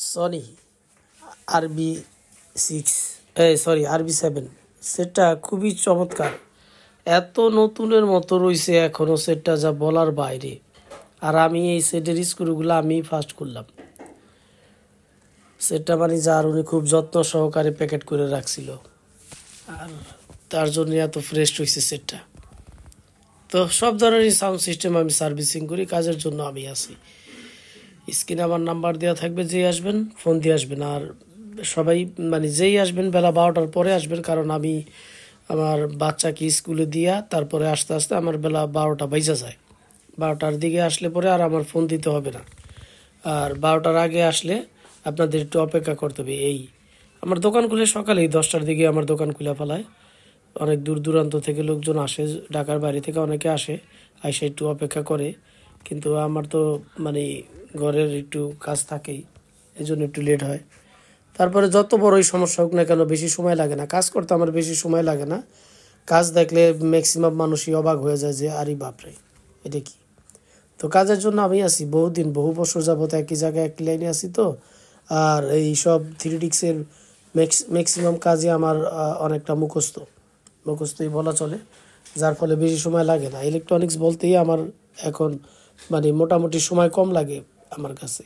Sony RB6 RB7 সেটটা খুবই চমৎকার। এত নতুনের মতো রয়েছে এখনও সেটটা, যা বলার বাইরে। আর আমি এই সেটের স্ক্রুগুলো আমি ফার্স্ট করলাম। সেটটা মানে যার উনি খুব যত্ন সহকারে প্যাকেট করে রাখছিল, আর তার জন্য এত ফ্রেশ হয়েছে সেটটা। তো সব ধরনের সাউন্ড সিস্টেম আমি সার্ভিসিং করি, কাজের জন্য আমি আছি। স্ক্রিনে আমার নাম্বার দেওয়া থাকবে, যেই আসবেন ফোন দিয়ে আসবেন। আর সবাই মানে যেই আসবেন বেলা 12টার পরে আসবেন, কারণ আমি আমার বাচ্চাকে স্কুলে দিয়া তারপরে আস্তে আস্তে আমার বেলা 12টা বাইজা যায়। 12টার দিকে আসলে পরে আর আমার ফোন দিতে হবে না। আর 12টার আগে আসলে আপনাদের একটু অপেক্ষা করতে হবে। এই আমার দোকান খুলে সকালেই 10টার দিকে আমার দোকান খুলে ফেলায়। অনেক দূর দূরান্ত থেকে লোকজন আসে, ঢাকার বাইরে থেকে অনেকে আসে, আইসা একটু অপেক্ষা করে। কিন্তু আমার তো মানে ঘরের একটু কাজ থাকেই, এই জন্য একটু লেট হয়। তারপরে যত বড়ই সমস্যা হোক না কেন, বেশি সময় লাগে না কাজ করতে, আমার বেশি সময় লাগে না। কাজ দেখলে ম্যাক্সিমাম মানুষই অবাক হয়ে যায় যে আরে বাপরে এটা কি। তো কাজের জন্য আমি আছি বহুদিন, বহু বছর যাবত একই জায়গায় একই লাইনে আছি। তো আর এই সব থ্রিডিক্সের ম্যাক্সিমাম কাজই আমার অনেকটা মুখস্থই বলা চলে, যার ফলে বেশি সময় লাগে না। ইলেকট্রনিক্স বলতেই আমার এখন মানে মোটামুটি সময় কম লাগে আমার কাছে।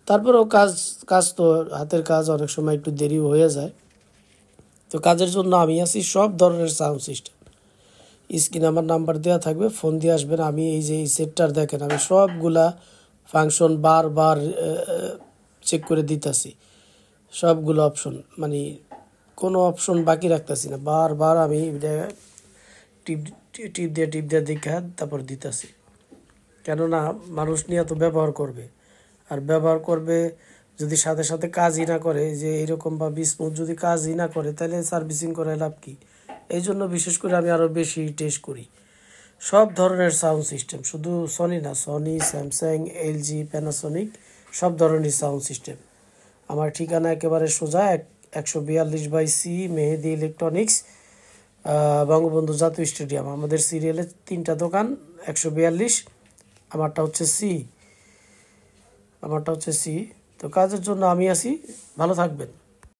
তারপরেও কাজ কাজ তো হাতের কাজ, অনেক সময় একটু দেরিও হয়ে যায়। তো কাজের জন্য আমি আছি। সব ধরনের সাউন্ড সিস্টেম স্ক্রিনে আমার নাম্বার দেওয়া থাকবে, ফোন দিয়ে আসবেন। আমি এই যে এই সেটটার দেখেন, আমি সবগুলা ফাংশন বারবার চেক করে দিতেছি, সবগুলো অপশন মানে কোনো অপশন বাকি রাখতেছি না। বারবার আমি টিপ টিপ দিয়ে দেখা তারপর দিতেছি। কেননা মানুষ নিয়ে তো ব্যবহার করবে, আর ব্যবহার করবে যদি সাথে সাথে কাজই না করে, যে এরকম বা স্মুথ যদি কাজই না করে, তাহলে সার্ভিসিং করে লাভ কি। এই জন্য বিশেষ করে আমি আরও বেশি টেস্ট করি সব ধরনের সাউন্ড সিস্টেম। শুধু সনি না, সনি, স্যামসাং, LG, প্যানাসোনিক, সব ধরনের সাউন্ড সিস্টেম। আমার ঠিকানা একেবারে সোজা 142/C মেহেদি ইলেকট্রনিক্স, বঙ্গবন্ধু জাতীয় স্টেডিয়াম। আমাদের সিরিয়ালে 3টা দোকান, 142, আমারটা হচ্ছে সি। তো কাজের জন্য আমি আছি, ভালো থাকবেন।